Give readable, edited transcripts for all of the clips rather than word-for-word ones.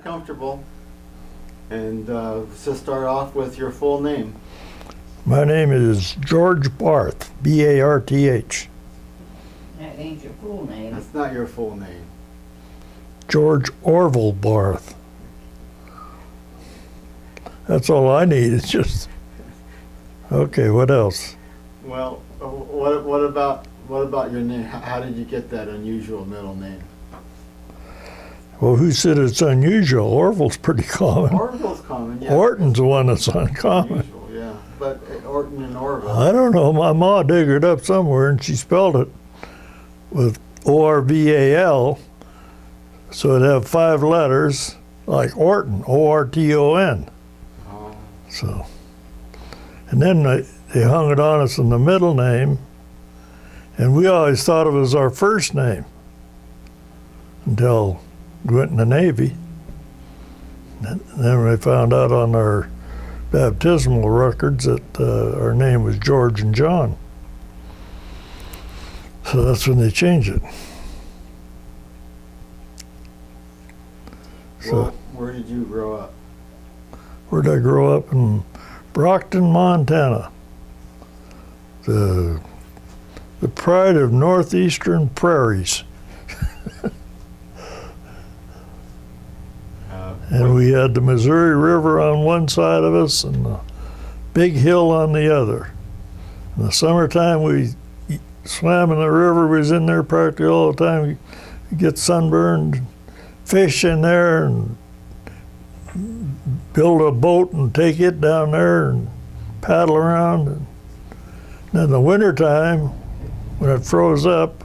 get comfortable. And let's start off with your full name. My name is George Barth, B-A-R-T-H. That ain't your full name. That's not your full name. George Orville Barth. That's all I need. It's just okay. What else? Well, what about your name? How did you get that unusual middle name? Well, who said it's unusual? Orville's pretty common. Orville's common, yeah. Orton's the one that's uncommon. Unusual, yeah. But Orton and Orville. I don't know. My ma dug it up somewhere, and she spelled it with O-R-V-A-L, so it'd have 5 letters, like Orton, O-R-T-O-N. Oh. So, and then they hung it on us in the middle name, and we always thought of it as our first name until we went in the Navy. And then we found out on our baptismal records that our name was George and John. So that's when they changed it. So, Well, where did you grow up? where did I grow up? In Brockton, Montana. The pride of northeastern prairies. And we had the Missouri River on one side of us and the big hill on the other. In the summertime, we swam in the river. We was in there practically all the time. We get sunburned, fish in there, and build a boat and take it down there and paddle around. And then in the wintertime, when it froze up,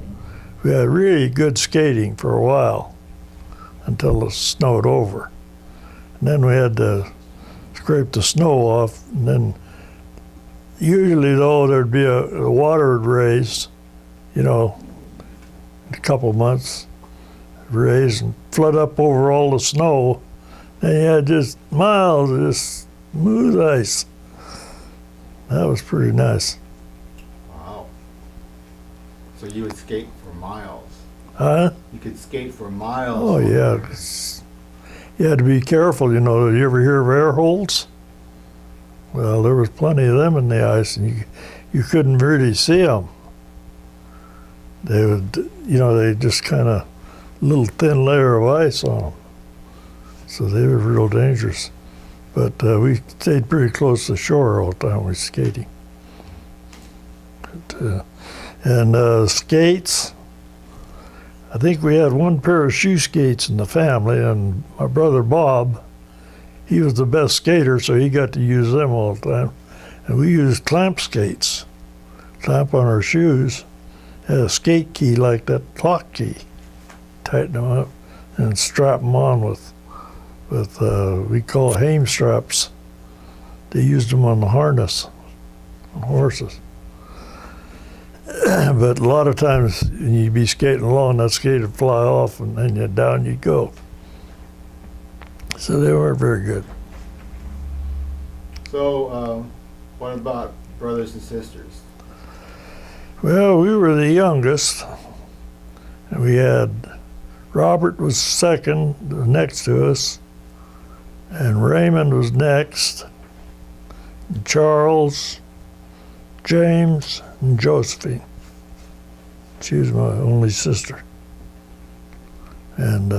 we had really good skating for a while until it snowed over. And then we had to scrape the snow off. And then usually, though, there'd be the water would raise, in a couple months, raise and flood up over all the snow. And you had just miles of just smooth ice. That was pretty nice. Wow. So you would skate for miles. Huh? You could skate for miles. Oh, yeah. You had to be careful, Did you ever hear of air holes? Well, there was plenty of them in the ice, and you couldn't really see them. They would, they just kind of little thin layer of ice on them. So they were real dangerous. But we stayed pretty close to shore all the time we were skating. And skates, I think we had one pair of shoe skates in the family, and my brother Bob, he was the best skater, so he got to use them all the time. And we used clamp skates, clamp on our shoes, had a skate key like that clock key, tighten them up, and strap them on with we call it hame straps. They used them on the harness, on horses. But a lot of times when you'd be skating along, that skate would fly off, and then down you'd go. So they weren't very good. So what about brothers and sisters? Well, we were the youngest, and we had Robert was second, next to us, and Raymond was next, and Charles, James, and Josephine. She was my only sister. And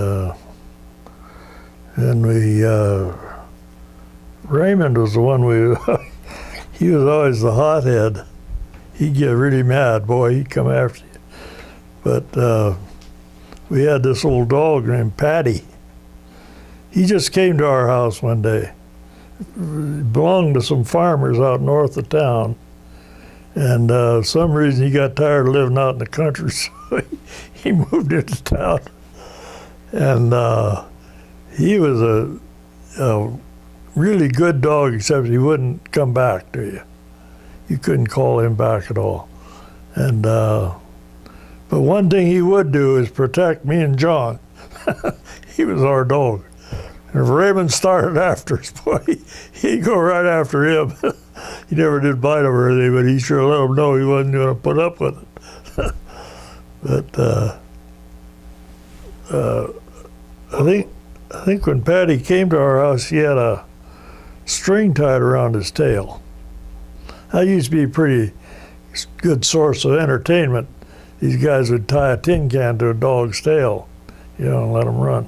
Raymond was the one he was always the hothead. He'd get really mad, boy, he'd come after you. But we had this old dog named Patty. He just came to our house one day. He belonged to some farmers out north of town. And for some reason he got tired of living out in the country, so he moved into town. And he was a really good dog, except he wouldn't come back to you. You couldn't call him back at all. And but one thing he would do is protect me and John. He was our dog. And if Raymond started after us, boy, he'd go right after him. He never did bite him or anything, but he sure let him know he wasn't going to put up with it. But I I think when Patty came to our house, he had a string tied around his tail. That used to be a pretty good source of entertainment. These guys would tie a tin can to a dog's tail, and let him run.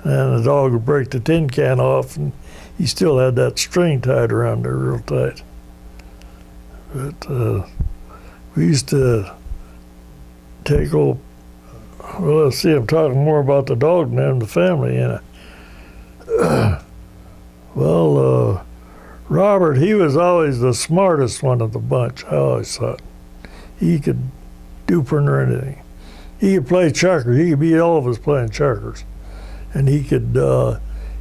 And the dog would break the tin can off, and he still had that string tied around there real tight. But we used to take old, well, let's see, I'm talking more about the dog than the family, Robert, he was always the smartest one of the bunch, I always thought. He could do pretty near anything. He could play checkers. He could beat all of us playing checkers. And he could,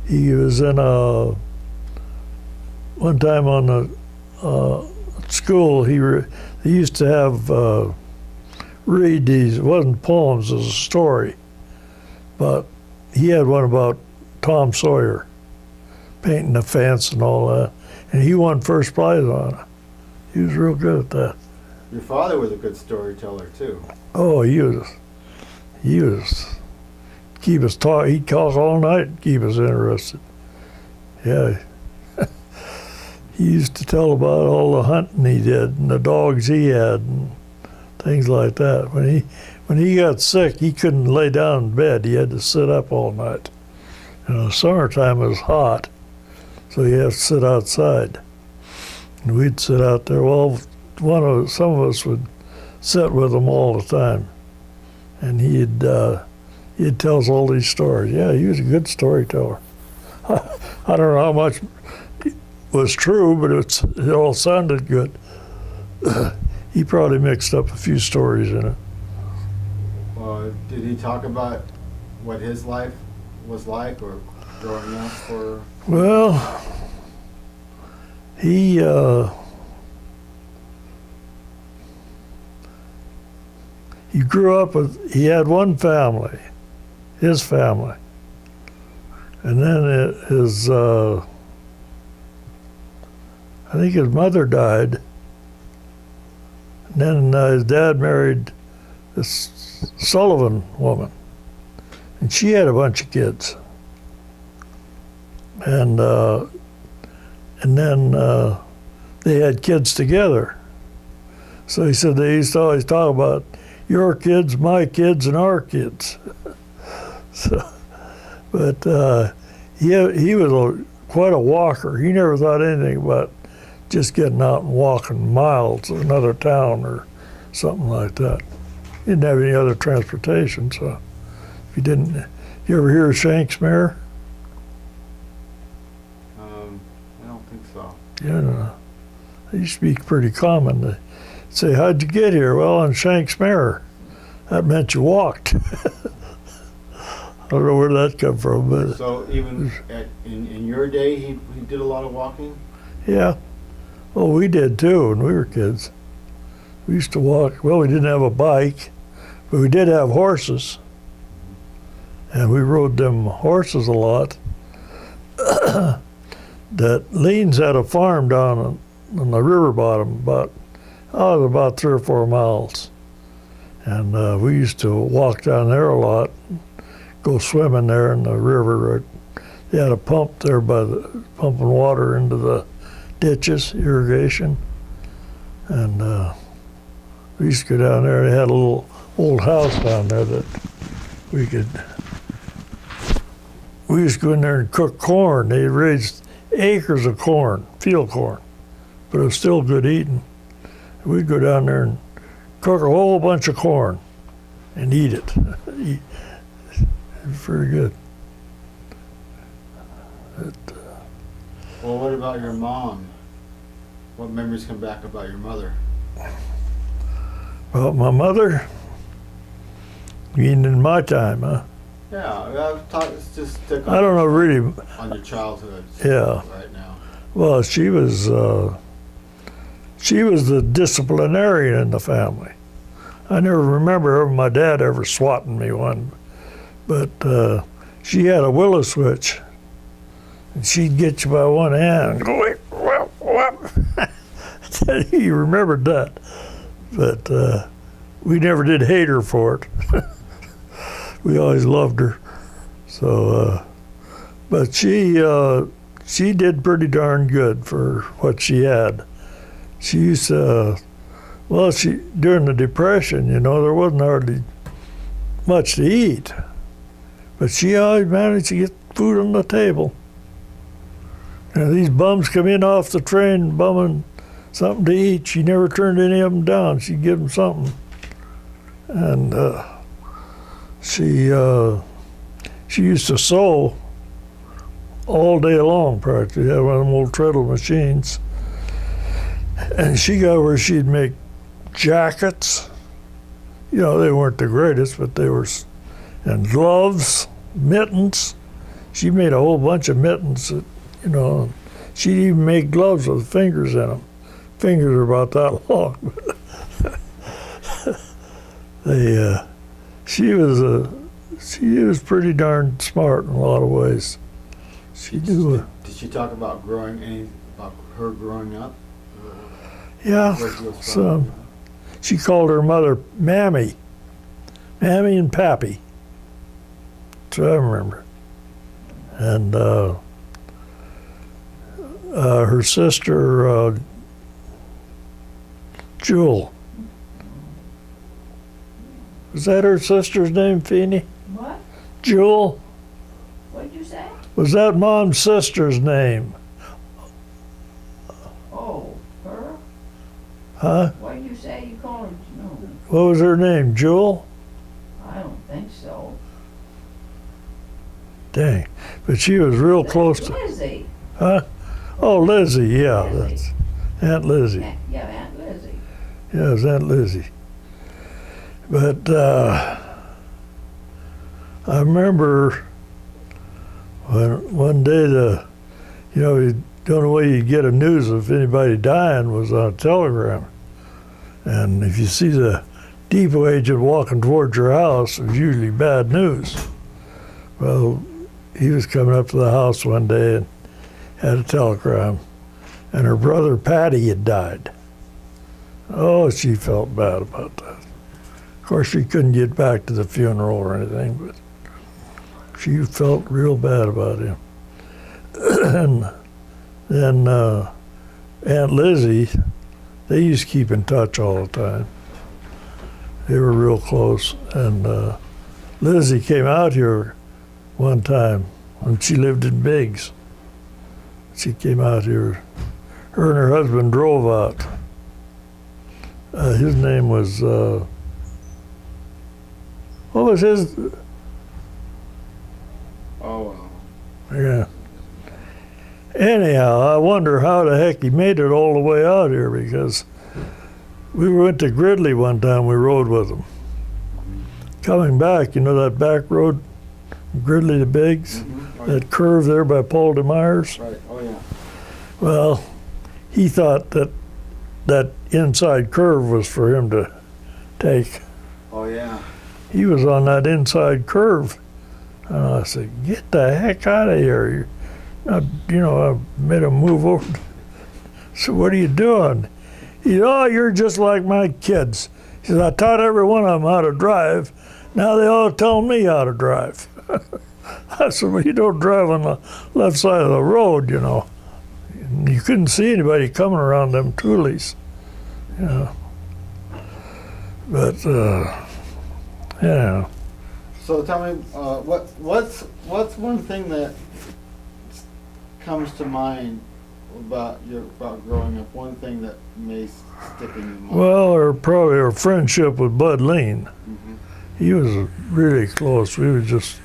he was in one time on the school, they used to have read these, it wasn't poems, it was a story. But he had one about Tom Sawyer, painting the fence and all that. And he won first prize on it. He was real good at that. Your father was a good storyteller too. Oh, he was, keep us talk. He'd talk all night and keep us interested. Yeah. He used to tell about all the hunting he did and the dogs he had and things like that. When he got sick, he couldn't lay down in bed. He had to sit up all night. In the summertime, it was hot, so he had to sit outside. And we'd sit out there. Well, some of us would sit with him all the time, and he'd tell us all these stories. Yeah, he was a good storyteller. I don't know how much was true, but it all sounded good. He probably mixed up a few stories in it. Did he talk about what his life was like, or growing up, or? Well, he grew up he had one family, his family, and then I think his mother died, and then his dad married this Sullivan woman, and she had a bunch of kids, and then they had kids together. So he said they used to always talk about your kids, my kids, and our kids. But he was quite a walker. He never thought anything about just getting out and walking miles to another town or something like that. He didn't have any other transportation, so if you didn't, you ever hear of Shanks Mare? I don't think so. Yeah, it used to be pretty common to say, how'd you get here? Well, on Shanks Mare. That meant you walked. I don't know where that come from, but so even in your day, he did a lot of walking. Yeah. Well, we did too when we were kids. We used to walk. Well, we didn't have a bike, but we did have horses, and we rode them horses a lot. That Leans had a farm down on the river bottom, about 3 or 4 miles, and we used to walk down there a lot, go swimming there in the river. They had a pump there pumping water into the ditches, irrigation, and we used to go down there. They had a little old house down there that we used to go in there and cook corn. They raised acres of corn, field corn, but it was still good eating. We'd go down there and cook a whole bunch of corn and eat it. It was very good. Well, what about your mom? What memories come back about your mother? Well, my mother, you mean in my time, huh? Yeah, let's just take I don't know really. on your childhood. Yeah. Right now. Well, she was the disciplinarian in the family. I never remember my dad ever swatting me one, but she had a willow switch, and she'd get you by one hand and go, whap, whap. He remembered that, but we never did hate her for it. We always loved her. So But she did pretty darn good for what she had. She used to, during the Depression, there wasn't hardly much to eat. But she always managed to get food on the table. These bums come in off the train bumming something to eat. She never turned any of them down. She'd give them something. And she used to sew all day long, practically. Had one of them old treadle machines. And she got where she'd make jackets. They weren't the greatest, but they were, and gloves, mittens. She made a whole bunch of mittens that, she'd even make gloves with fingers in them. Fingers are about that long. She was pretty darn smart in a lot of ways. She knew. Did she talk about her growing up? Yeah, some. She called her mother Mammy and Pappy. So I remember. And her sister, Jewel. Was that her sister's name, Feeney? What? Jewel? What'd you say? Was that Mom's sister's name? Oh, her? Huh? What'd you say you called her? No, What was her name? Jewel? I don't think so. Dang. But she was real close to. Lizzie. Huh? Oh, Lizzie, yeah. Lizzie. That's Aunt Lizzie. Yeah, Aunt Lizzie. Yeah, it was Aunt Lizzie. But I remember one day the only way you get a news of anybody dying was on a telegram. And if you see the depot agent walking towards your house, it was usually bad news. Well, he was coming up to the house one day and had a telegram, and her brother Patty had died. Oh, she felt bad about that. Of course, she couldn't get back to the funeral or anything, but she felt real bad about him. And then Aunt Lizzie, they used to keep in touch all the time. They were real close. And Lizzie came out here one time when she lived in Biggs. She came out here. Her and her husband drove out. His name was, what was his? Oh, Yeah. Anyhow, I wonder how the heck he made it all the way out here, because we went to Gridley one time, we rode with him. Coming back, that back road, Gridley to Biggs, Oh, that curve there by Paul DeMeyer's. right. Oh, yeah. Well, he thought that inside curve was for him to take. Oh, yeah. He was on that inside curve. And I said, get the heck out of here. You're not, I made him move over. So what are you doing? He said, oh, you're just like my kids. He said, I taught every one of them how to drive. Now they all tell me how to drive. I said, well, you don't drive on the left side of the road, You couldn't see anybody coming around them Toolies. But, yeah. So tell me, what's one thing that comes to mind about growing up? One thing that may stick in your mind. Well, or probably our friendship with Bud Lean. Mm-hmm. He was really close. We were just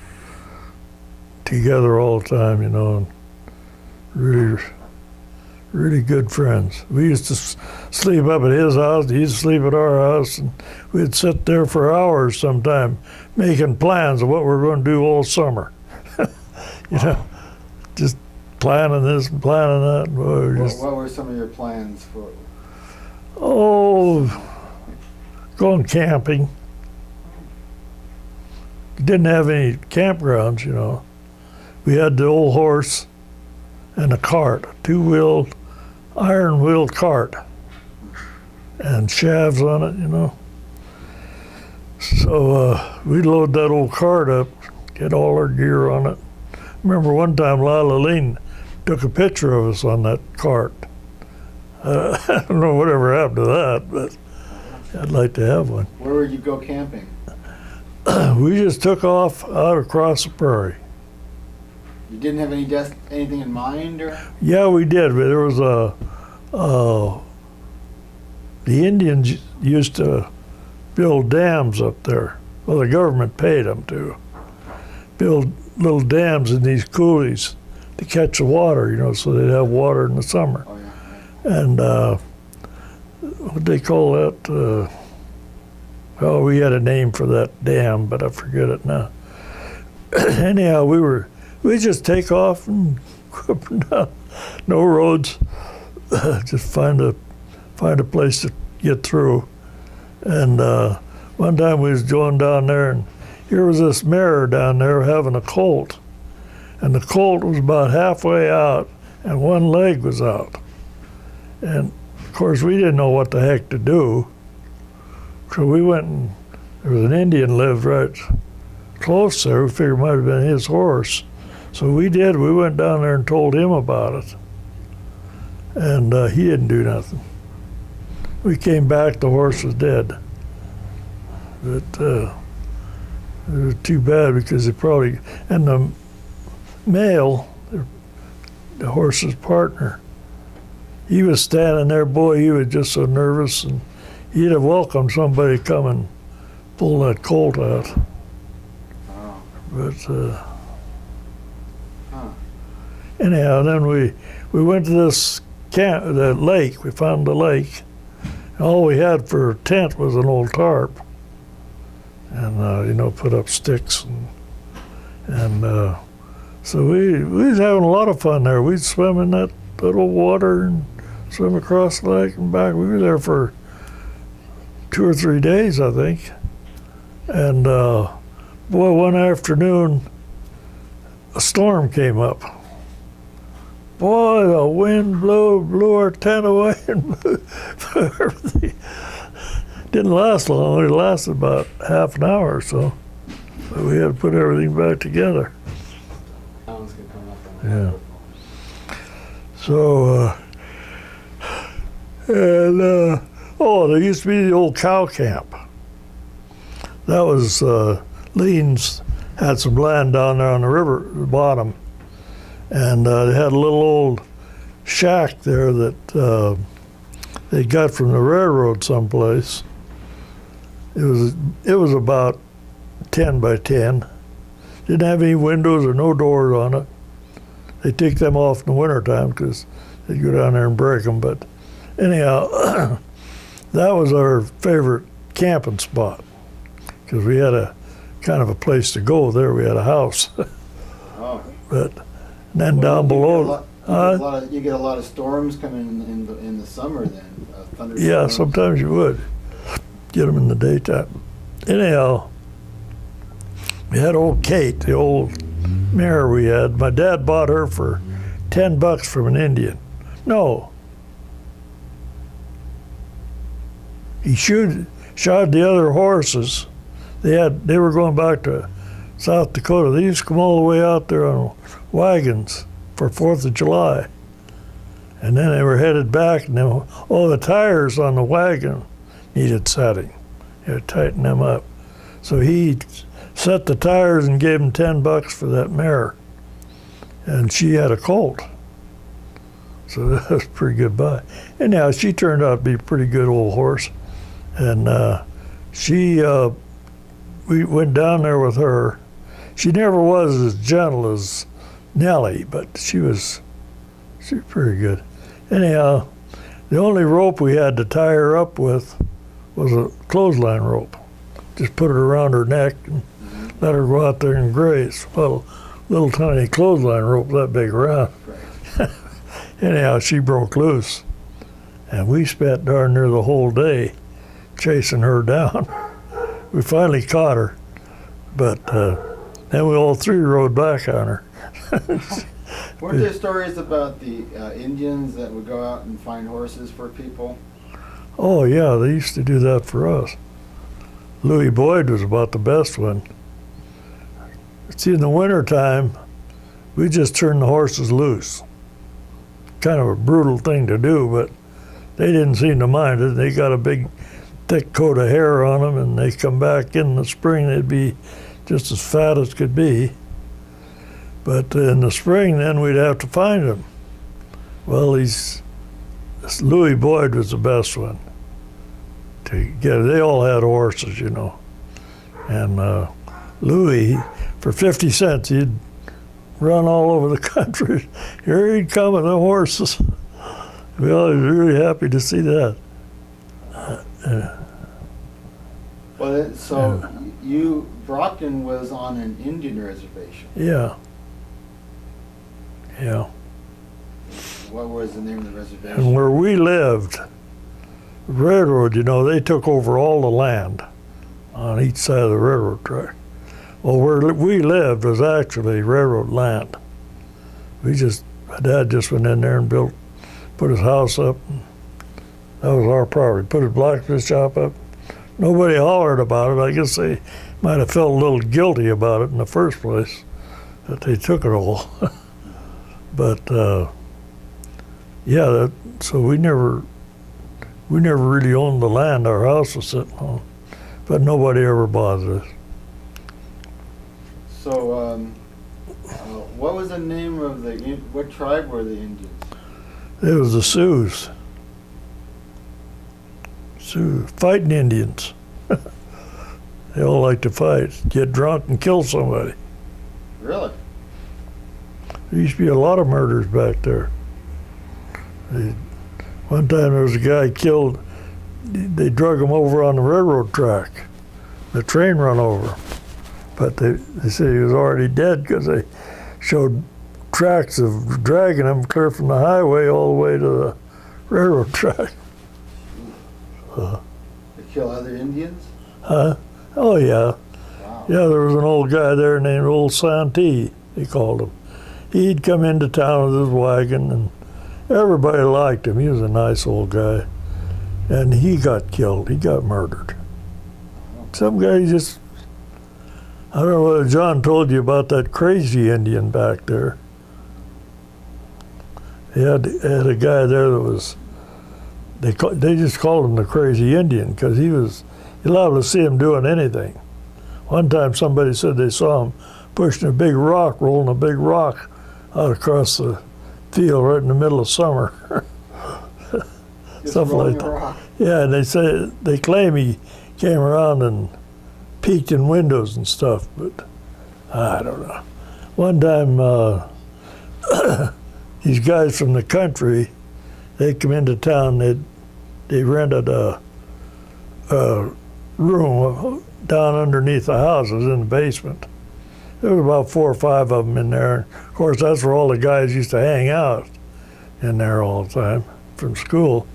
together all the time, and really, really good friends. We used to sleep up at his house. He used to sleep at our house, and we'd sit there for hours sometime making plans of what we were going to do all summer. Just planning this and planning that. And What were some of your plans for? Going camping. Didn't have any campgrounds, We had the old horse and a cart, a two-wheeled, iron-wheeled cart, and shafts on it, So we'd load that old cart up, get all our gear on it, remember one time Lila Lean took a picture of us on that cart. I don't know whatever happened to that, but I'd like to have one. Where would you go camping? We just took off out across the prairie. You didn't have anything in mind, or? Yeah, we did. But there was the Indians used to build dams up there. Well, the government paid them to build little dams in these coulees to catch the water, so they'd have water in the summer. Oh, yeah. And what they call that? Oh, we had a name for that dam, but I forget it now. Anyhow, we just take off and go up and down. No roads, just find a place to get through. And one time we was going down there, and here was this mare down there having a colt, and the colt was about halfway out, and one leg was out. And of course, we didn't know what the heck to do. So we went, and there was an Indian lived right close there. We figured it might have been his horse. So we did. We went down there and told him about it. And he didn't do nothing. We came back, the horse was dead. But it was too bad because they probably, and the male, the horse's partner, he was standing there, boy, he was just so nervous, and he'd have welcomed somebody to come and pull that colt out. Oh. But Huh. anyhow, then we went to this the lake. We found the lake. And all we had for a tent was an old tarp, and put up sticks, and so we was having a lot of fun there. We'd swim in that little water and swim across the lake and back. We were there for 2 or 3 days, I think. And boy, one afternoon, a storm came up. Boy, the wind blew our tent away, and everything. Didn't last long. It lasted about half an hour or so. But we had to put everything back together. That one's gonna come up on the Yeah. So, there used to be the old cow camp. That was Lean's had some land down there on the river bottom, and they had a little old shack there that they got from the railroad someplace. It was about 10 by 10. Didn't have any windows or no doors on it. They take them off in the wintertime because they'd go down there and break them. But anyhow, that was our favorite camping spot because we had a kind of a place to go there. We had a house. Oh. But then down below, you get a lot of storms coming in the summer then. Thunderstorms. yeah, sometimes you would get them in the daytime. Anyhow, we had old Kate, the old mare we had. My dad bought her for $10 from an Indian. No. He shot the other horses. They were going back to South Dakota. They used to come all the way out there on wagons for 4th of July. And then they were headed back, and all the tires on the wagon needed setting. You had to tighten them up. So he set the tires and gave him $10 for that mare. And she had a colt. So that was a pretty good buy. Anyhow, she turned out to be a pretty good old horse. And we went down there with her. She never was as gentle as Nellie, but she was pretty good. Anyhow, the only rope we had to tie her up with was a clothesline rope. Just put it around her neck and let her go out there and graze. Well, little tiny clothesline rope that big around. Right. Anyhow, she broke loose. And we spent darn near the whole day chasing her down. We finally caught her, but then we all three rode back on her. Weren't there stories about the Indians that would go out and find horses for people? Oh yeah, they used to do that for us. Louis Boyd was about the best one. See, in the wintertime, we just turned the horses loose. Kind of a brutal thing to do, but they didn't seem to mind it. They got a big, thick coat of hair on them, and they come back in the spring, they'd be just as fat as could be. But in the spring, then we'd have to find them. Well, this Louis Boyd was the best one to get. They all had horses, you know. And Louis, for 50 cents, he'd run all over the country. Here he'd come with the horses. We all was really happy to see that. Well, so you, Brockton was on an Indian reservation. Yeah. Yeah. What was the name of the reservation? And where we lived, railroad, you know, they took over all the land on each side of the railroad track. Well, where we lived was actually railroad land. My dad just went in there and put his house up. And that was our property. Put his blacksmith shop up. Nobody hollered about it. I guess they might have felt a little guilty about it in the first place, that they took it all. But yeah, so we never really owned the land our house was sitting on, but nobody ever bothered us. So, what was the name of what tribe were the Indians? It was the Sioux, fighting Indians. They all like to fight, get drunk and kill somebody. Really? There used to be a lot of murders back there. One time there was a guy killed, they drug him over on the railroad track. The train run over. But they said he was already dead because they showed tracks of dragging him clear from the highway all the way to the railroad track. They kill other Indians? Oh, yeah. Wow. Yeah, there was an old guy there named Old Santee, they called him. He'd come into town with his wagon, and everybody liked him. He was a nice old guy. And he got killed. He got murdered. Some guy just, I don't know whether John told you about that crazy Indian back there. He had a guy there that was, they just called him the crazy Indian because you're liable to see him doing anything. One time somebody said they saw him pushing a big rock, rolling a big rock out across the field right in the middle of summer. Stuff like that. Yeah, and they claim he came around and peeked in windows and stuff, but I don't know. One time, these guys from the country, they come into town. They rented a room down underneath the houses in the basement. There was about 4 or 5 of them in there. Of course, that's where all the guys used to hang out, in there all the time from school.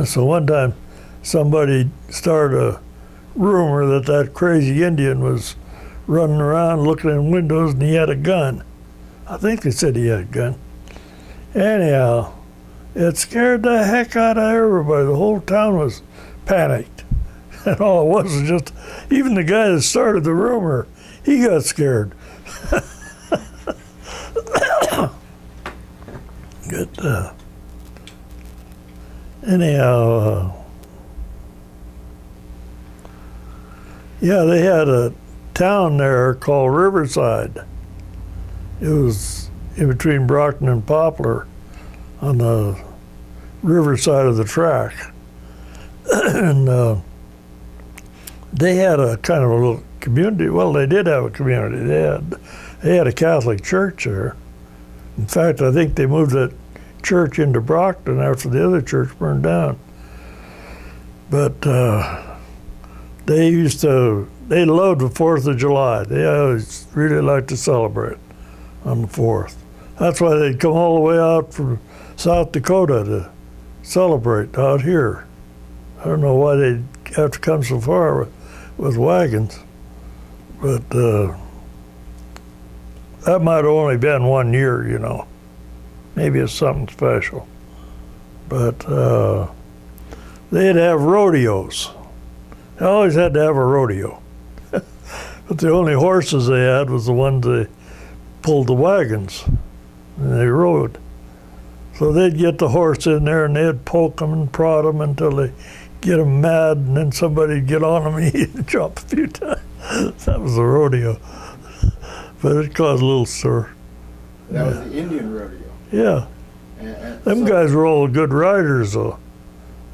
So one time, somebody started a rumor that crazy Indian was running around looking in windows and he had a gun. I think they said he had a gun. Anyhow, it scared the heck out of everybody. The whole town was panicked. And all it was just, even the guy that started the rumor, he got scared. Good. Anyhow, yeah, they had a town there called Riverside. It was in between Brockton and Poplar on the riverside of the track. And they had a kind of a little community. Well, they did have a community. They had a Catholic church there. In fact, I think they moved that church into Brockton after the other church burned down. But they loved the 4th of July. They always really liked to celebrate on the 4th. That's why they'd come all the way out from South Dakota to celebrate out here. I don't know why they'd have to come so far with wagons, but that might have only been 1 year, you know. Maybe it's something special. But they'd have rodeos. They always had to have a rodeo. But the only horses they had was the ones they pulled the wagons, and they rode. So they'd get the horse in there, and they'd poke him and prod him until they get him mad, and then somebody'd get on him, and he'd jump a few times. That was the rodeo. But it caused a little stir. That was the Indian rodeo. Yeah. And Them so- guys were all good riders, though.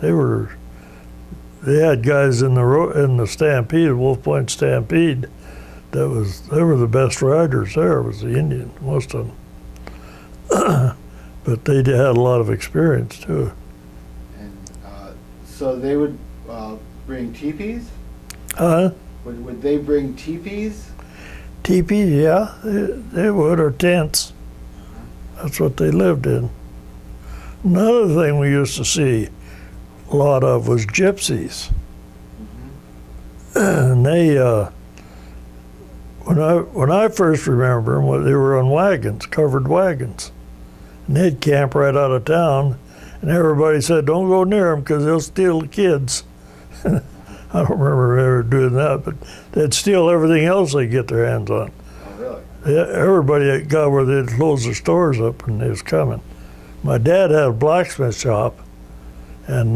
They had guys in the Stampede, Wolf Point Stampede. They were the best riders there. Was the Indian, most of them. But they had a lot of experience too. And so they would bring teepees? Huh? Would they bring teepees? Teepee, yeah, they would, or tents. That's what they lived in. Another thing we used to see a lot of was gypsies. And they, when I first remember them, they were on wagons, covered wagons. And they'd camp right out of town, and everybody said, don't go near them because they'll steal the kids. I don't remember ever doing that, but they'd steal everything else they get their hands on. Oh, really? Yeah, everybody got where they'd close their stores up when they was coming. My dad had a blacksmith shop, and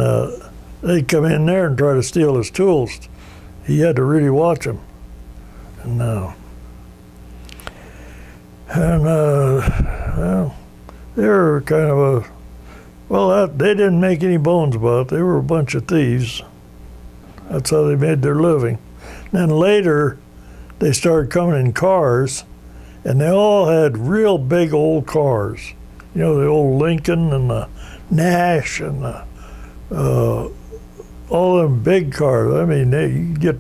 they'd come in there and try to steal his tools. He had to really watch them. And well, they were kind of they didn't make any bones about it. They were a bunch of thieves. That's how they made their living. Then later, they started coming in cars, and they all had real big old cars. You know, the old Lincoln and the Nash and the, all them big cars. I mean, you could get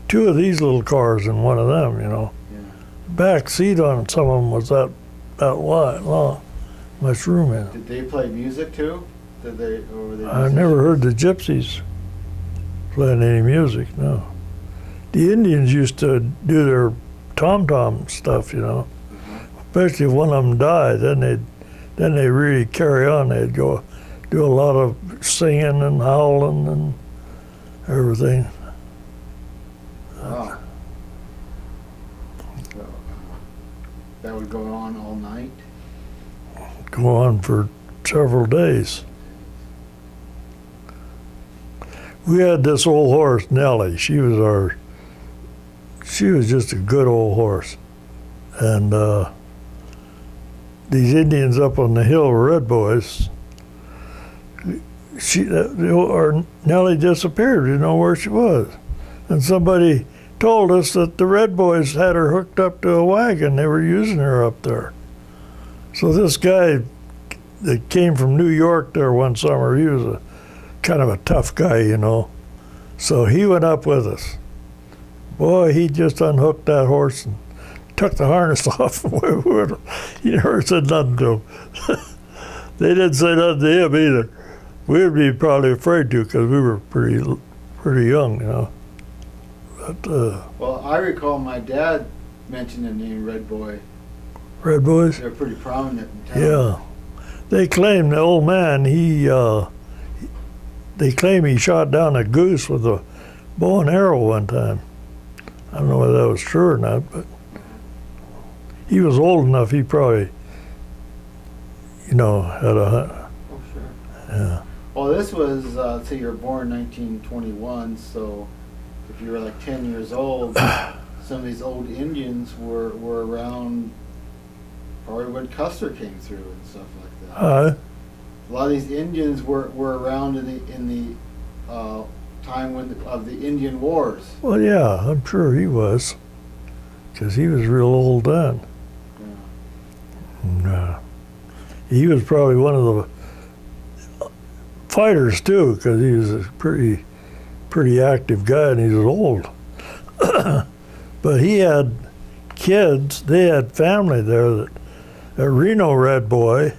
two of these little cars in one of them, you know. Yeah. Back seat on some of them was that wide, long, much room in it. Did they play music too? Did they, or were they I never heard the gypsies playing any music, no. The Indians used to do their tom-tom stuff, you know. Especially if one of them died, then they really carry on. They'd go do a lot of singing and howling and everything. Wow. So, that would go on all night? Go on for several days. We had this old horse, Nellie. She was just a good old horse. And these Indians up on the hill were Red Boys. Our Nellie disappeared. We didn't know where she was. And somebody told us that the Red Boys had her hooked up to a wagon. They were using her up there. So this guy that came from New York there one summer, he was a kind of a tough guy, you know. So he went up with us. Boy, he just unhooked that horse and took the harness off. He never said nothing to him. They didn't say nothing to him either. We'd be probably afraid to because we were pretty young, you know. But, Well, I recall my dad mentioned the name Red Boy. Red Boys? They're pretty prominent in town. Yeah. They claim the old man, they claim he shot down a goose with a bow and arrow one time. I don't know whether that was true or not, but he was old enough, he probably, you know, had a hunt. Oh, sure. Yeah. Well, this was, say you were born 1921, so if you were like 10 years old, some of these old Indians were around probably when Custer came through and stuff like that. A lot of these Indians were around in the time of the Indian Wars. Well, yeah, I'm sure he was, because he was real old then. Yeah. And, he was probably one of the fighters too, because he was a pretty active guy, and he was old. But he had kids. They had family there. A Reno Red Boy.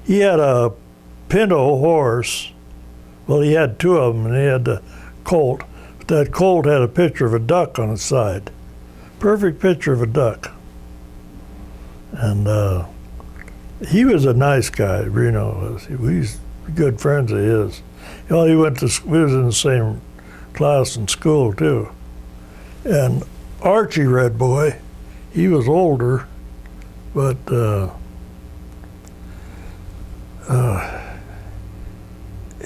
He had a Pinto horse. Well, he had two of them, and he had the colt. But that colt had a picture of a duck on its side. Perfect picture of a duck. And he was a nice guy, Reno was. He's good friends of his. Well, we was in the same class in school, too. And Archie Red Boy, he was older, But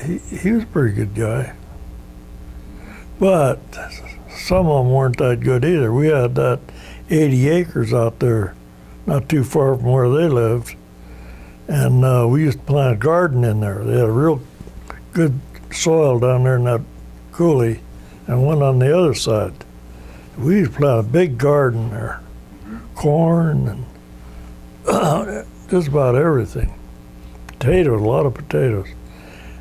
he was a pretty good guy. But some of them weren't that good either. We had that 80 acres out there, not too far from where they lived, and we used to plant a garden in there. They had a real good soil down there in that coulee, and one on the other side. We used to plant a big garden there, corn and just about everything. Potatoes, a lot of potatoes.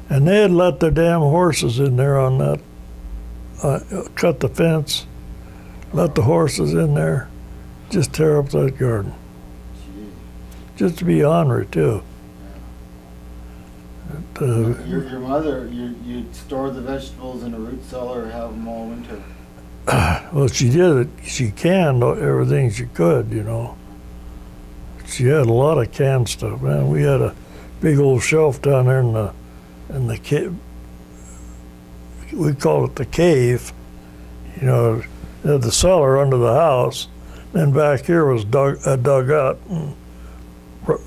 And they had let their damn horses in there on that, cut the fence, let the horses in there, just tear up that garden. Gee. Just to be ornery, too. Your mother, you'd store the vegetables in a root cellar or have them all winter? Well, she did it. She canned everything she could, you know. She had a lot of canned stuff, man. We had a big old shelf down there in the cave. We call it the cave. You know, the cellar under the house. Then back here was dug out and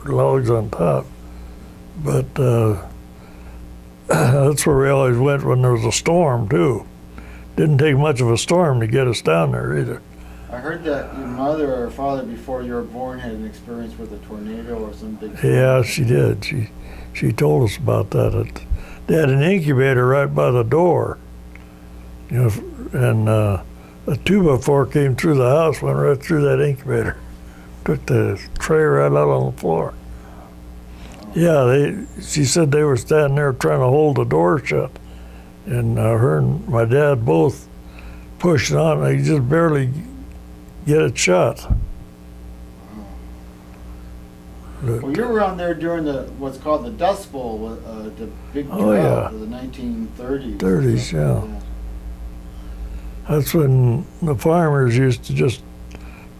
logs on top. But that's where we always went when there was a storm, too. Didn't take much of a storm to get us down there either. I heard that your mother or father, before you were born, had an experience with a tornado or something. Yeah, she did. She told us about that. They had an incubator right by the door, you know, and a 2x4 came through the house, went right through that incubator, took the tray right out on the floor. Yeah, she said they were standing there trying to hold the door shut, and her and my dad both pushed on, and they just barely get it shut. Well, you were on there during what's called the Dust Bowl, the big drought of the 1930s. 30s, yeah. That's when the farmers used to just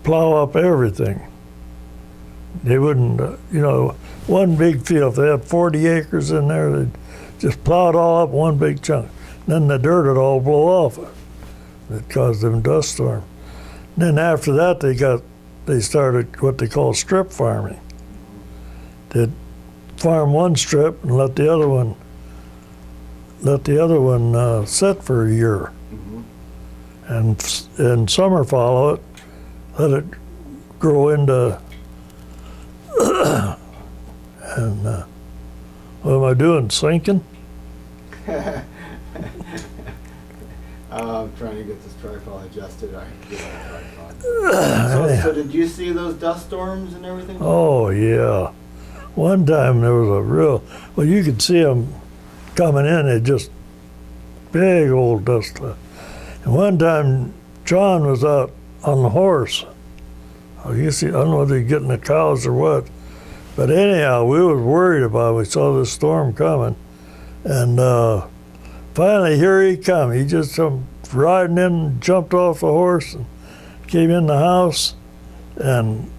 plow up everything. They wouldn't, you know, one big field, if they had 40 acres in there, they'd just plow it all up one big chunk. Then the dirt would all blow off. It caused them dust storm. Then after that, they started what they call strip farming. They'd farm one strip and let the other one sit for a year, and in summer follow it, let it grow into. And what am I doing? Sinking? I'm trying to get this tripod adjusted. I can get that tripod. So did you see those dust storms and everything? Oh, yeah. One time there was a real, well, you could see them coming in, they just big old dust cloud. And one time John was out on the horse. I guess I don't know if he's getting the cows or what. But anyhow, we was worried about it. We saw this storm coming. And finally, here he come. He just come riding in, jumped off the horse, and came in the house. And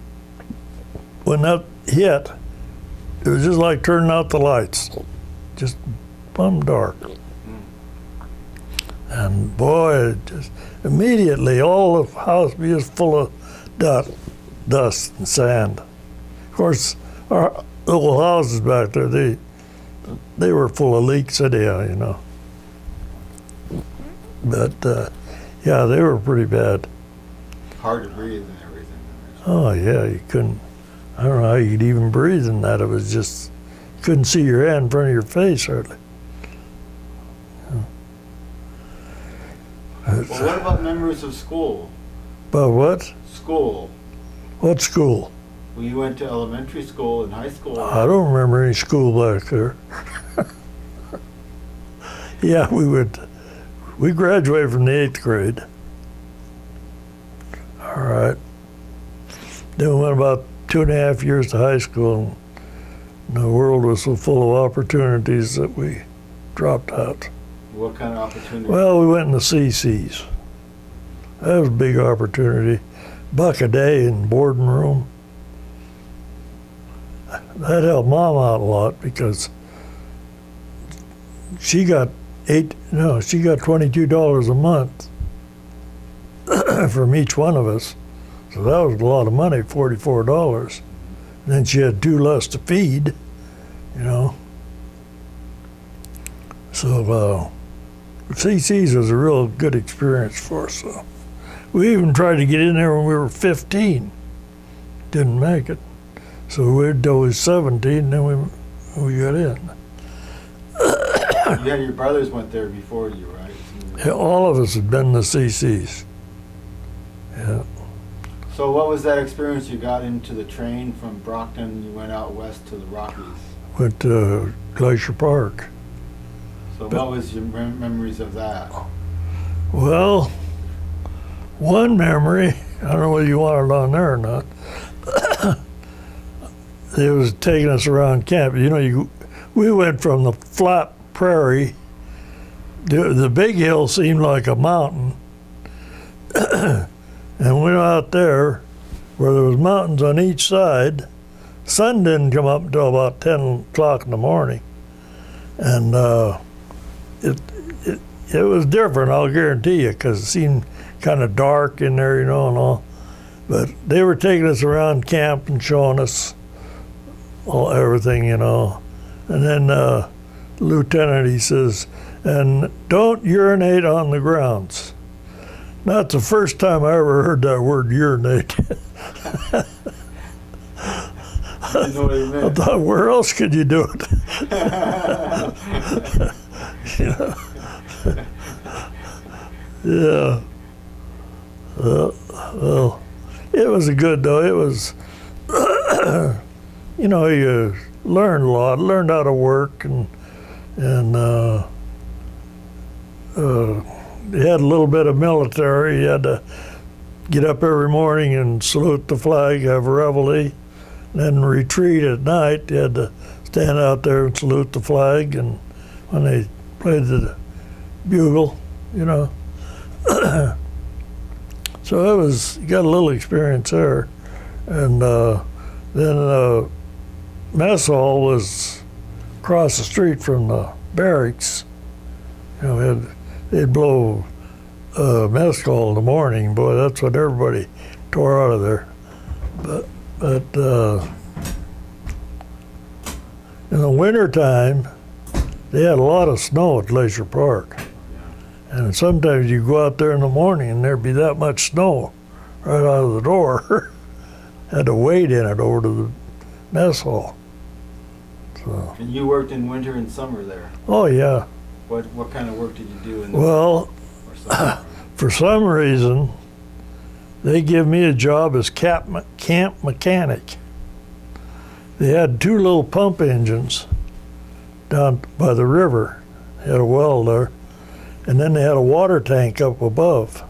when that hit, it was just like turning out the lights. Just plumb dark. And boy, it just immediately all the house was just full of dust and sand. Of course, our little houses back there, they were full of leaks anyhow, you know. But yeah, they were pretty bad. Hard to breathe and everything. Oh yeah, you couldn't. I don't know how you could even breathe in that. It was just, you couldn't see your hand in front of your face hardly. Well, what about memories of school? But what? School. What school? Well, you went to elementary school and high school. I don't remember any school back there. Yeah, we graduated from the 8th grade. All right. Then we went about 2.5 years to high school, and the world was so full of opportunities that we dropped out. What kind of opportunity? Well, we went in the CCs. That was a big opportunity. $1 a day in boarding room. That helped Mom out a lot because she got $22 a month from each one of us. So that was a lot of money, $44. Then she had two less to feed, you know. So CC's was a real good experience for us. So we even tried to get in there when we were 15. Didn't make it. So we waited till we was 17, then we got in. You had your brothers went there before you, right? Yeah, all of us had been to CC's. Yeah. So what was that experience? You got into the train from Brockton, you went out west to the Rockies. Went to Glacier Park. So what was your memories of that? Well, one memory, I don't know whether you want it on there or not. It was taking us around camp. You know, we went from the flat prairie. The big hill seemed like a mountain. And we went out there where there was mountains on each side. Sun didn't come up until about 10 o'clock in the morning. And it was different, I'll guarantee you, because it seemed kind of dark in there, you know, and all. But they were taking us around camp and showing us everything, you know. And then Lieutenant, he says, and don't urinate on the grounds. That's the first time I ever heard that word urinate. I know what you I meant. thought, where else could you do it? You know? Yeah. Well, it was a good though. It was, you know, you learned a lot, learned how to work, and you had a little bit of military. You had to get up every morning and salute the flag, have a reveille, then retreat at night. You had to stand out there and salute the flag, and when they played the bugle, you know. So you got a little experience there. And then mess hall was across the street from the barracks. You know, they'd blow mess call in the morning. Boy, that's what everybody tore out of there. But in the wintertime, they had a lot of snow at Glacier Park. And sometimes you go out there in the morning and there'd be that much snow right out of the door. Had to wade in it over to the mess hall. So. And you worked in winter and summer there. Oh yeah. What kind of work did you do in the Well, for some reason, they give me a job as camp mechanic. They had two little pump engines down by the river. They had a well there. And then they had a water tank up above.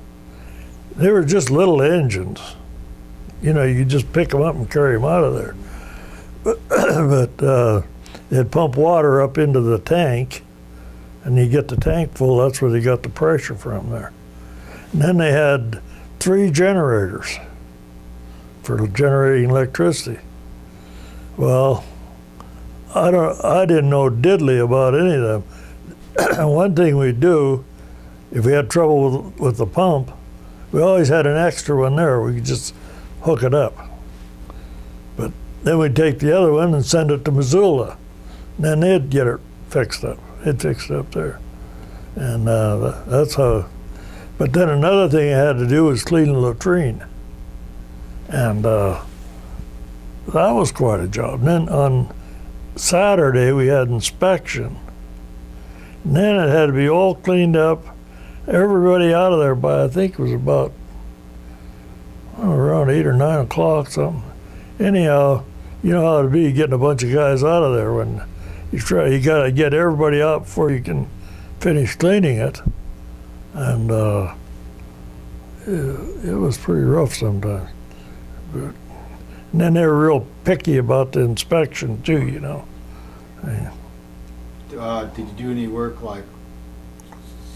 They were just little engines. You know, you just pick them up and carry them out of there. But they'd pump water up into the tank, and you get the tank full, that's where they got the pressure from there. And then they had 3 generators for generating electricity. Well, I didn't know diddly about any of them. One thing we'd do, if we had trouble with the pump, we always had an extra one there. We could just hook it up. But then we'd take the other one and send it to Missoula. And then they'd get it fixed up. It fixed up there. And that's how. But then another thing I had to do was clean the latrine. And that was quite a job. And then on Saturday, we had inspection. And then it had to be all cleaned up, everybody out of there by, I think it was about around 8 or 9 o'clock, something. Anyhow, you know how it'd be getting a bunch of guys out of there when you got to get everybody out before you can finish cleaning it. And it was pretty rough sometimes. And then they were real picky about the inspection too, you know. Yeah. Did you do any work like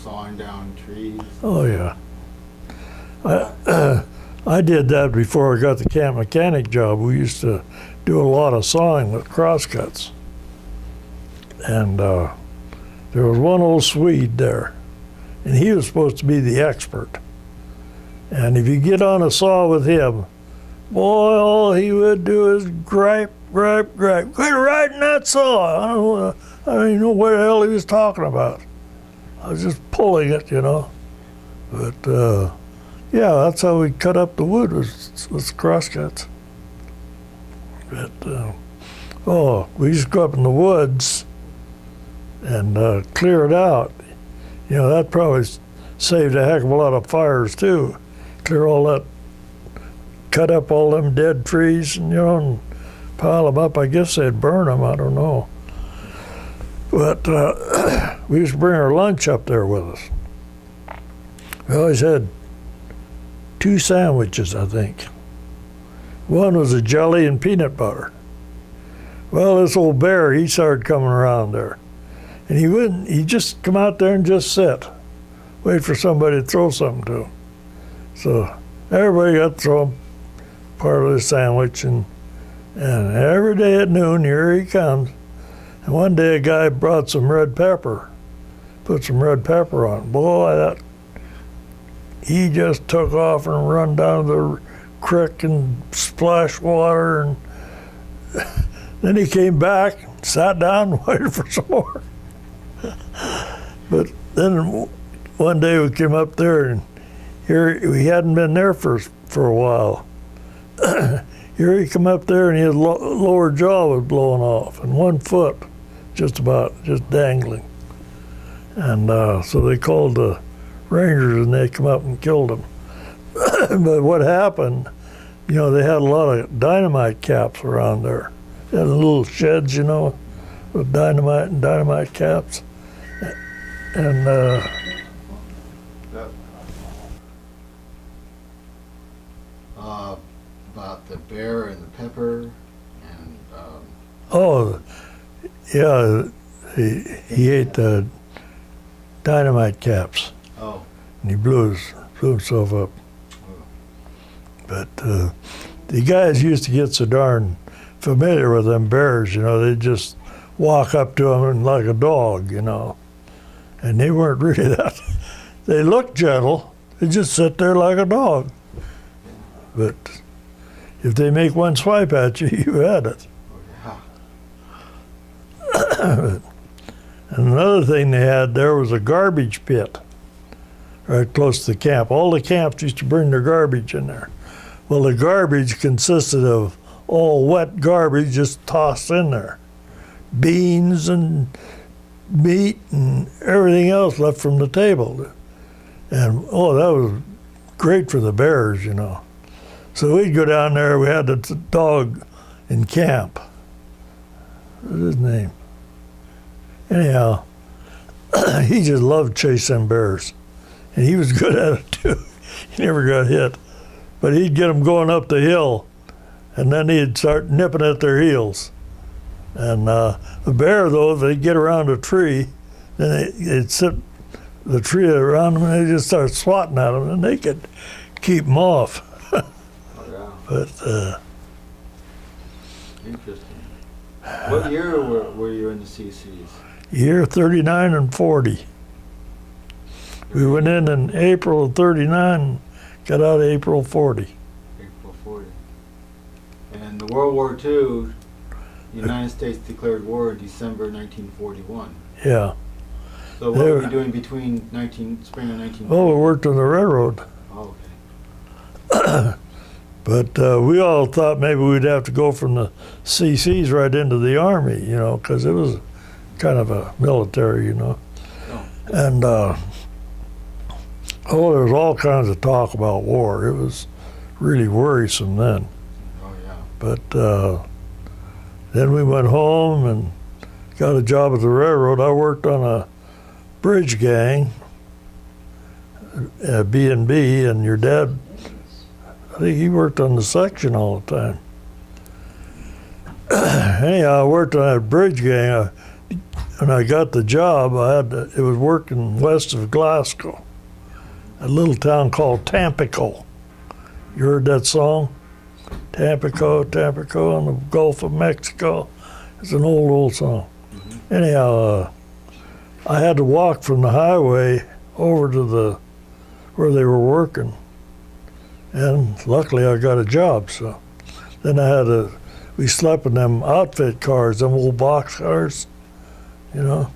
sawing down trees? Oh yeah. I did that before I got the camp mechanic job. We used to do a lot of sawing with crosscuts. And there was one old Swede there, and he was supposed to be the expert. And if you get on a saw with him, boy, all he would do is gripe, gripe, gripe. Quit writing that song. I don't even know what the hell he was talking about. I was just pulling it, you know. But yeah, that's how we cut up the wood was crosscuts. But we used to go up in the woods and clear it out. You know, that probably saved a heck of a lot of fires too. Clear all that, cut up all them dead trees, and you know, and pile them up. I guess they'd burn them. I don't know. But we used to bring our lunch up there with us. We always had 2 sandwiches, I think. One was a jelly and peanut butter. Well, this old bear, he started coming around there. And he'd just come out there and just sit, wait for somebody to throw something to him. So everybody got to throw part of the sandwich, and every day at noon, here he comes. And one day a guy brought some red pepper, put some red pepper on. Boy, he just took off and run down to the creek and splashed water, and then he came back, sat down, and waited for some more. But then one day we came up there, and here we hadn't been there for a while. Here he come up there, and his lower jaw was blowing off, and 1 foot just dangling. And so they called the Rangers, and they come up and killed him. But what happened, you know, they had a lot of dynamite caps around there. They had little sheds, you know, with dynamite and dynamite caps. And about the bear and the pepper, and oh, yeah, he ate the dynamite caps. oh, And he blew himself up. But the guys used to get so darn familiar with them bears, you know, they'd just walk up to them like a dog, you know. And they weren't really that. They looked gentle. They just sit there like a dog. But if they make one swipe at you, you had it. yeah. And another thing they had there was a garbage pit right close to the camp. All the camps used to bring their garbage in there. Well, the garbage consisted of all wet garbage just tossed in there. Beans and meat and everything else left from the table. And, oh, that was great for the bears, you know. So we'd go down there. We had the dog in camp. What was his name? Anyhow, he just loved chasing bears. And he was good at it, too. He never got hit. But he'd get them going up the hill, and then he'd start nipping at their heels. And the bear, though, if they'd get around a tree, then they'd sit the tree around them, and they'd just start swatting at them, and they could keep them off. Oh, yeah. But Interesting. What year were you in the CCs? year 39 and 40. We went in April of 39, got out April 40. April 40. And the World War II, the United States declared war in December 1941. Yeah. So what were you doing between spring of 1940? Oh, we worked on the railroad. Oh, okay. But we all thought maybe we'd have to go from the CCs right into the Army, you know, because it was kind of a military, you know. Oh. And, there was all kinds of talk about war. It was really worrisome then. Oh, yeah. But then we went home and got a job at the railroad. I worked on a bridge gang at B&B, and your dad, I think he worked on the section all the time. Anyhow, I worked on that bridge gang. When I got the job, it was working west of Glasgow, a little town called Tampico. You heard that song? Tampico, Tampico on the Gulf of Mexico. It's an old song. Mm-hmm. Anyhow, I had to walk from the highway over to where they were working. And luckily I got a job, so then we slept in them outfit cars, them old box cars, you know,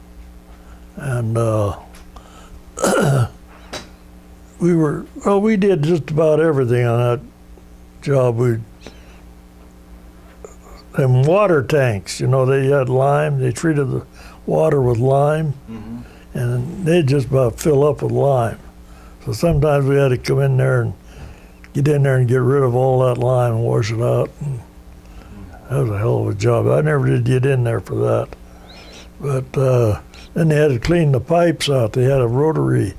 and we did just about everything on that job. Them water tanks, you know, they had lime, they treated the water with lime, and they'd just about fill up with lime. So sometimes we had to come in there and get rid of all that lime and wash it out. And that was a hell of a job. I never did get in there for that. But then they had to clean the pipes out. They had a rotary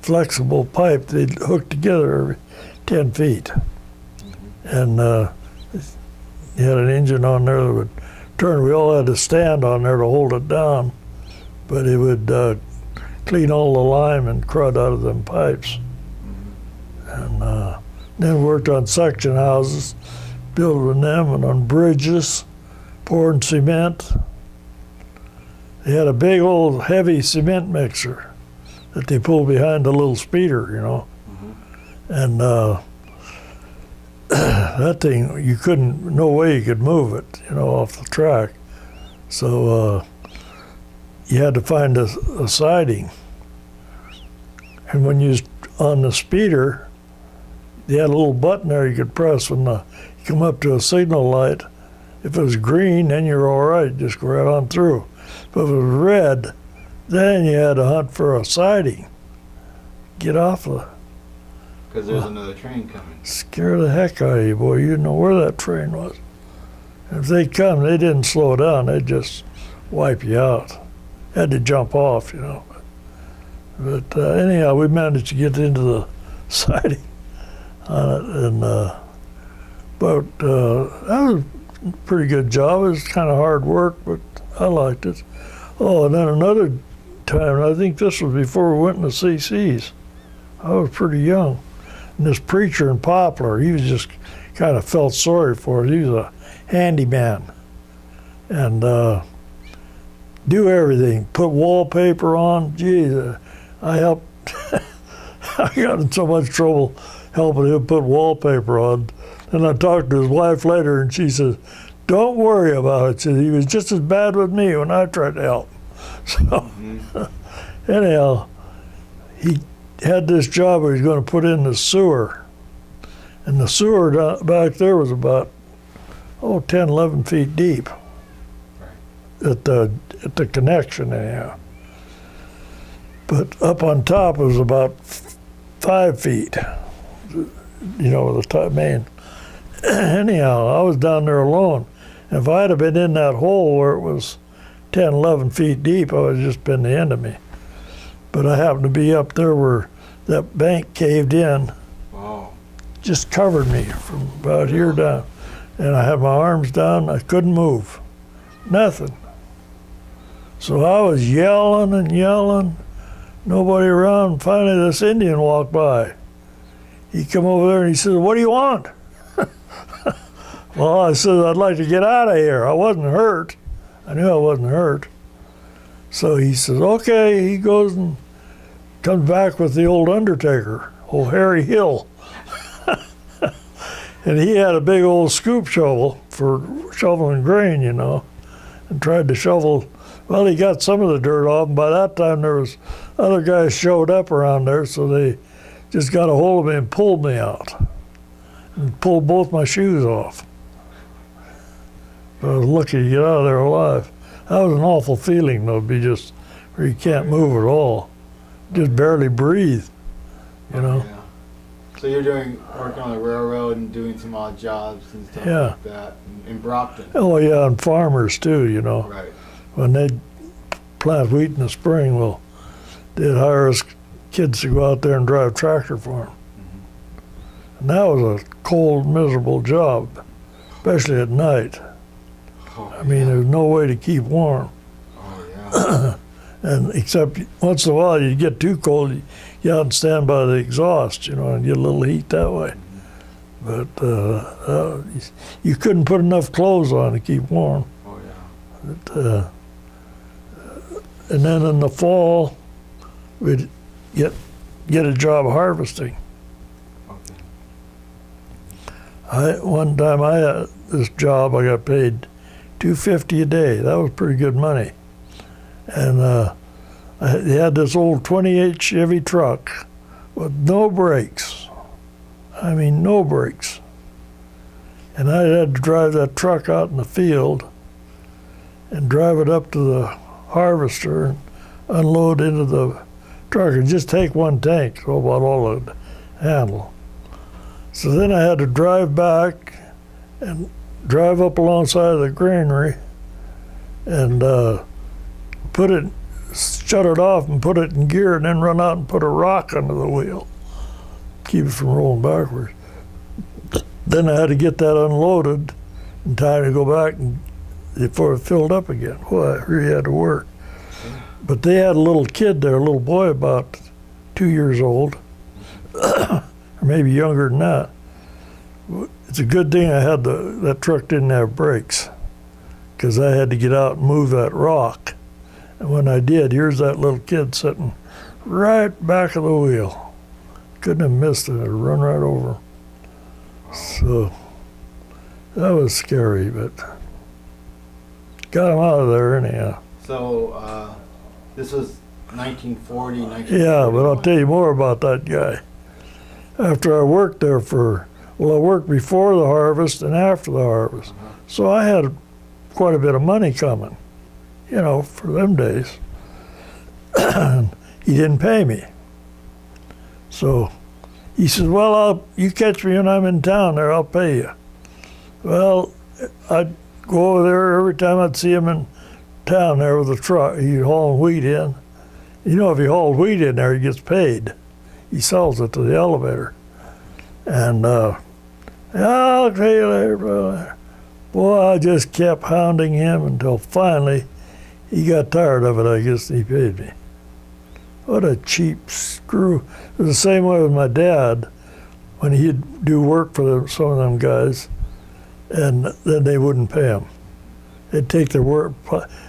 flexible pipe they'd hook together every 10 feet. And you had an engine on there that would turn. We all had to stand on there to hold it down. But it would clean all the lime and crud out of them pipes. And then worked on section houses, building them, and on bridges, pouring cement. They had a big old heavy cement mixer that they pulled behind a little speeder, you know. And that thing, no way you could move it, you know, off the track. So you had to find a siding. And when you was on the speeder, they had a little button there you could press when you come up to a signal light. If it was green, then you're all right, just go right on through. But if it was red, then you had to hunt for a siding. Get off the... Because there's another train coming. Scare the heck out of you, boy. You didn't know where that train was. If they'd come, they didn't slow down. They'd just wipe you out. Had to jump off, you know. But anyhow, we managed to get into the siding on it, and but that was a pretty good job. It was kind of hard work, but I liked it. Oh, and then another time, I think this was before we went into CC's. I was pretty young. And this preacher in Poplar, he was just kind of felt sorry for us. He was a handyman. And do everything, put wallpaper on. Geez, I helped. I got in so much trouble helping him put wallpaper on. And I talked to his wife later, and she says, "Don't worry about it." She said, "He was just as bad with me when I tried to help." So anyhow, he had this job where he was going to put in the sewer. And the sewer back there was about, 10, 11 feet deep at the connection anyhow. But up on top it was about 5 feet, you know, the top main. Anyhow, I was down there alone. If I'd have been in that hole where it was 10, 11 feet deep, I would have just been the end of me. But I happened to be up there where that bank caved in. Wow. Just covered me from about here down. And I had my arms down, I couldn't move. Nothing. So I was yelling and yelling, nobody around. Finally this Indian walked by. He come over there and he said, "What do you want?" Well, I said, "I'd like to get out of here." I wasn't hurt. I knew I wasn't hurt. So he says, "Okay." He goes and comes back with the old undertaker, old Harry Hill. And he had a big old scoop shovel for shoveling grain, you know, and tried to shovel. Well, he got some of the dirt off, and by that time there was other guys showed up around there, so they just got a hold of me and pulled me out and pulled both my shoes off. But I was lucky to get out of there alive. That was an awful feeling, though, to be just where you can't move at all, just barely breathe, you know. Yeah. So you're working on the railroad and doing some odd jobs and stuff like that in Brockton. Oh yeah, and farmers too, you know. Right. When they'd plant wheat in the spring, well, they'd hire us kids to go out there and drive tractor for them. And that was a cold, miserable job, especially at night. Oh, I mean, there was no way to keep warm. Oh yeah. And except once in a while you'd get too cold, you get out and stand by the exhaust, you know, and get a little heat that way. But you couldn't put enough clothes on to keep warm. Oh yeah. But, and then in the fall, we'd get a job harvesting. One time I had this job, I got paid $2.50 a day. That was pretty good money. And they had this old 28 Chevy truck with no brakes. I mean, no brakes. And I had to drive that truck out in the field and drive it up to the harvester and unload into the truck and just take one tank, so about all it'd handle. So then I had to drive back and drive up alongside of the granary and shut it off and put it in gear and then run out and put a rock under the wheel, keep it from rolling backwards. Then I had to get that unloaded in time to go back and before it filled up again. Well, I really had to work. But they had a little kid there, a little boy about 2 years old, or maybe younger than that. It's a good thing I had that truck didn't have brakes, because I had to get out and move that rock. And when I did, here's that little kid sitting right back of the wheel. Couldn't have missed it. I'd run right over him. So that was scary, but got him out of there anyhow. So this was 1940, Yeah, but I'll tell you more about that guy. After I worked there I worked before the harvest and after the harvest. So I had quite a bit of money coming, for them days. He didn't pay me. So he said, well, you catch me when I'm in town there, I'll pay you. Well, I'd go over there every time I'd see him in town there with a truck. He'd haul wheat in. If he hauled wheat in there, he gets paid. He sells it to the elevator. And I'll pay you later, brother. Boy, I just kept hounding him until finally he got tired of it, I guess, and he paid me. What a cheap screw. It was the same way with my dad when he'd do work for some of them guys, and then they wouldn't pay him. They'd take their work,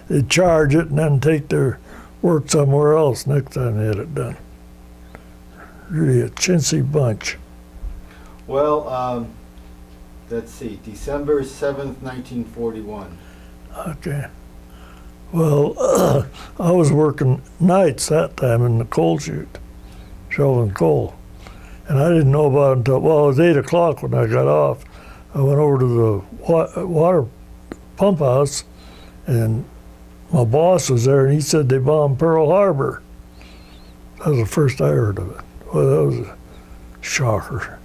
they'd charge it, and then take their work somewhere else next time they had it done. Really a chintzy bunch. Well, let's see, December 7th, 1941. Okay. Well, I was working nights that time in the coal chute, shoveling coal. And I didn't know about it until, it was 8 o'clock when I got off. I went over to the water pump house, and my boss was there, and he said they bombed Pearl Harbor. That was the first I heard of it. Well, that was a shocker.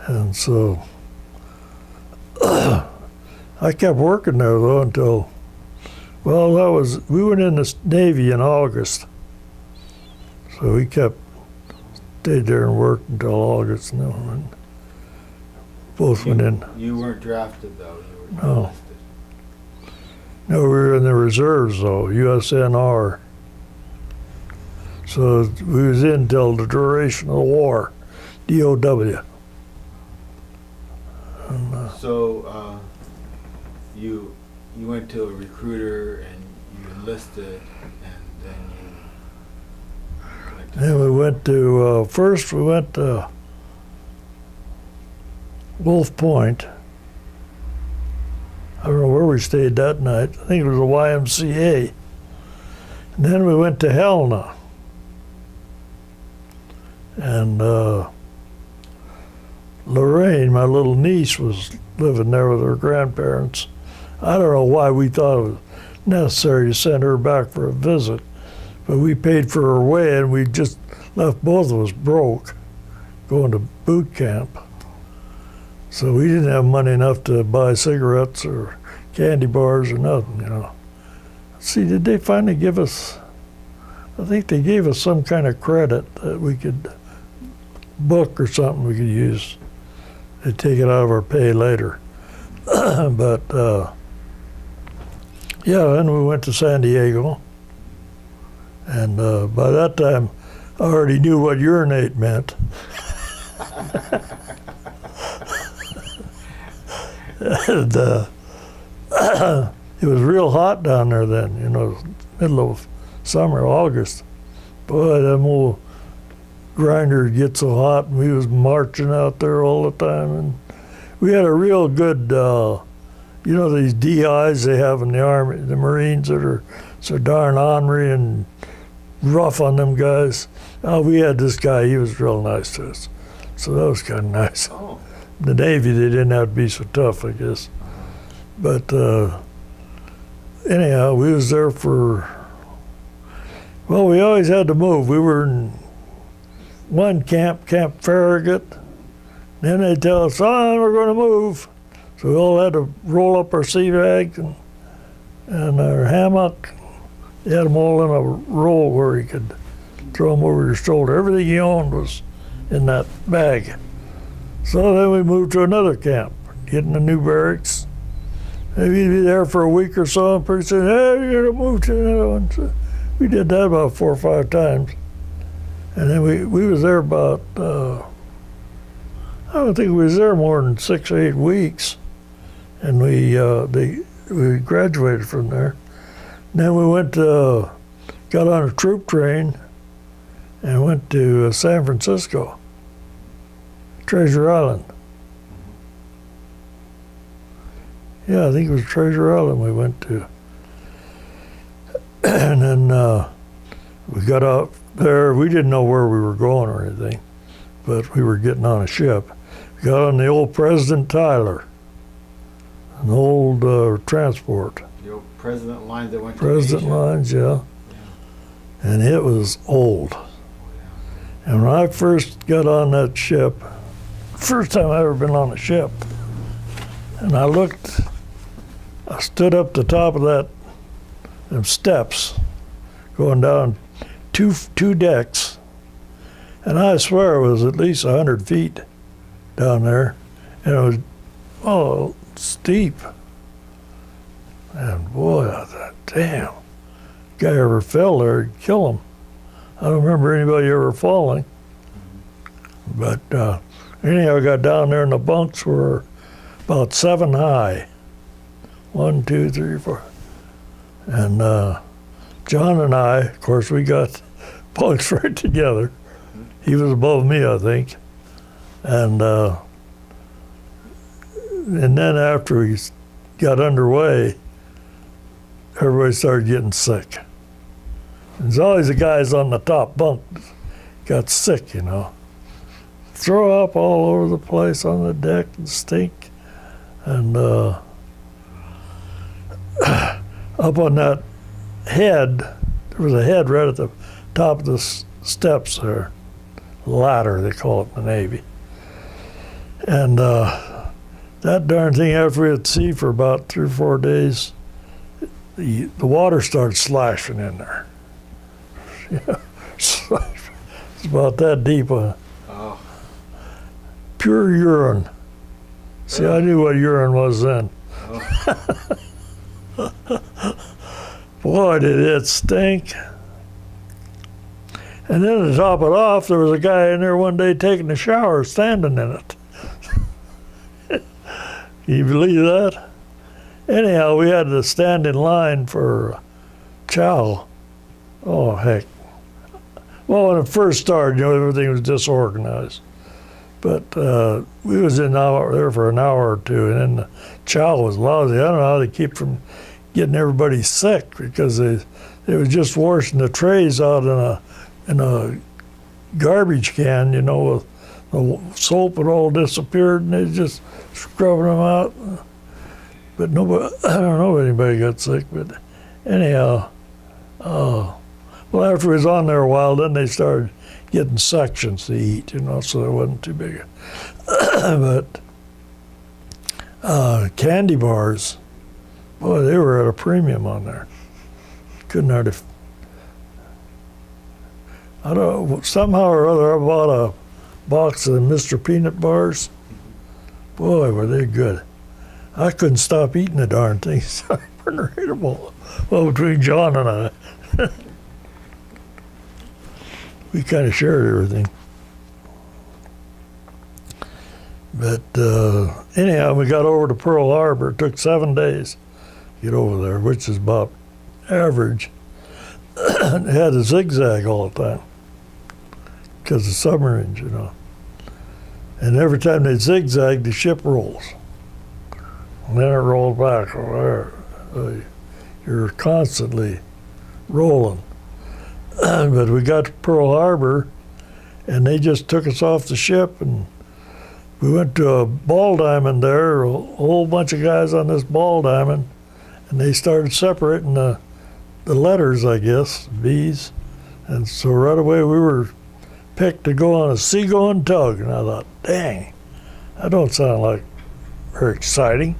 And so I kept working there, though, until, we went in the Navy in August. So we stayed there and worked until August, and both went in. You weren't drafted, though? You were No. enlisted. No, we were in the reserves, though, USNR. So we was in until the duration of the war, DOW. And, So you went to a recruiter and you enlisted, and then you went to... then we went to, first we went to Wolf Point. I don't know where we stayed that night. I think it was the YMCA. And then we went to Helena. And Lorraine, my little niece, was living there with her grandparents. I don't know why we thought it was necessary to send her back for a visit, but we paid for her way, and we just left both of us broke going to boot camp. So we didn't have money enough to buy cigarettes or candy bars or nothing, See, did they finally give us, I think they gave us some kind of credit that we could book or something we could use. They'd take it out of our pay later. But, then we went to San Diego. And by that time, I already knew what urinate meant. And it was real hot down there then, middle of summer, August. Boy, them old grinders get so hot, and we was marching out there all the time. And we had a real good, you know, these DIs they have in the Army, the Marines that are so darn ornery and rough on them guys. We had this guy, he was real nice to us. So that was kind of nice. Oh. The Navy, they didn't have to be so tough, I guess. But anyhow, we was there for, well, we always had to move. We were in one camp, Camp Farragut. Then they tell us, oh, we're going to move. So we all had to roll up our sea bags and our hammock. You had them all in a roll where you could throw them over your shoulder. Everything you owned was in that bag. So then we moved to another camp, getting a new barracks. Maybe you'd be there for a week or so, and pretty soon, hey, you're going to move to another one. So we did that about 4 or 5 times. And then we was there about, I don't think we was there more than 6 or 8 weeks. And we graduated from there. And then we went got on a troop train and went to San Francisco, Treasure Island. Yeah, I think it was Treasure Island we went to. And then we got out there. We didn't know where we were going or anything, but we were getting on a ship. We got on the old President Tyler, an old transport. The old President Lines that went to President Asia. Lines, yeah. And it was old. And when I first got on that ship, first time I ever been on a ship, and I stood up the top of them steps, going down two decks, and I swear it was at least 100 feet down there, and it was, steep. And boy, I thought, damn, guy ever fell there, he'd kill him. I don't remember anybody ever falling. But anyhow, I got down there and the bunks were about 7 high. 1, 2, 3, 4. And John and I, of course, we got bunks right together. He was above me, I think. And then after we got underway, everybody started getting sick. There's always the guys on the top bunk got sick, you know. Throw up all over the place on the deck and stink. And up on that head, there was a head right at the top of the steps there. Ladder, they call it in the Navy. And that darn thing, after we were at sea for about 3 or 4 days, the water started slashing in there. Yeah, it's about that deep. Oh. Pure urine. See, I knew what urine was then. Oh. Boy, did it stink. And then to top it off, there was a guy in there one day taking a shower, standing in it. Can you believe that? Anyhow, we had to stand in line for chow. Oh, heck. Well, when it first started, you know, everything was disorganized. But we was there for an hour or two, and then the chow was lousy. I don't know how they keep from getting everybody sick, because they was just washing the trays out in a garbage can, you know, with the soap had all disappeared, and they just scrubbing them out. But nobody, I don't know if anybody got sick, but anyhow, well, after we was on there a while, then they started getting sections to eat, you know, so there wasn't too big. But candy bars, boy, they were at a premium on there. Couldn't hardly. I don't know, somehow or other, I bought a box of the Mr. Peanut bars. Boy, were they good. I couldn't stop eating the darn things. Unreadable. Well, between John and I, we kind of shared everything. But anyhow, we got over to Pearl Harbor. It took 7 days to get over there, which is about average. It had a zigzag all the time because of submarines, you know. And every time they zigzag, the ship rolls. And then it rolls back. You're constantly rolling. But we got to Pearl Harbor, and they just took us off the ship, and we went to a ball diamond there, a whole bunch of guys on this ball diamond, and they started separating the letters, I guess, B's. And so right away we were picked to go on a seagoing tug, and I thought, dang, that don't sound like very exciting.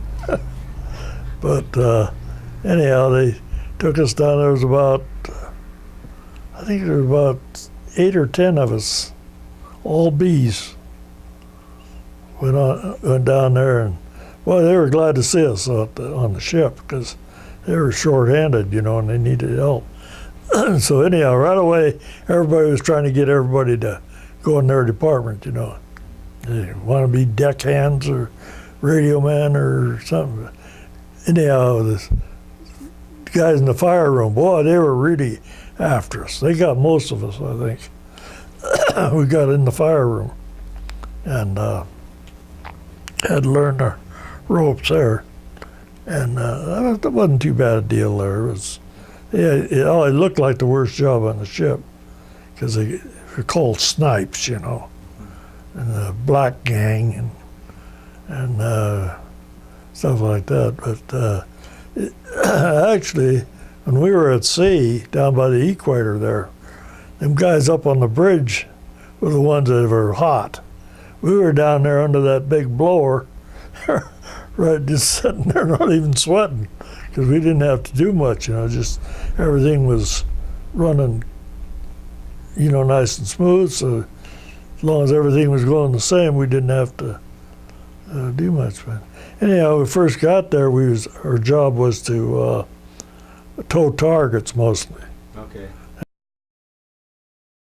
But anyhow, they took us down. There was about, I think there was about 8 or 10 of us, all B's. Went down there, and well, they were glad to see us on the ship because they were short-handed, and they needed help. So anyhow, right away, everybody was trying to get everybody to go in their department. They want to be deckhands or radio man or something. Anyhow, the guys in the fire room, boy, they were really after us. They got most of us, I think. We got in the fire room and had to learn the ropes there. And that wasn't too bad a deal there. It looked like the worst job on the ship because they were called snipes, and the black gang and stuff like that. But actually, when we were at sea down by the equator there, them guys up on the bridge were the ones that were hot. We were down there under that big blower, right, just sitting there, not even sweating, because we didn't have to do much, just everything was running, nice and smooth. So as long as everything was going the same, we didn't have to do much. But anyhow, when we first got there, our job was to tow targets mostly. Okay.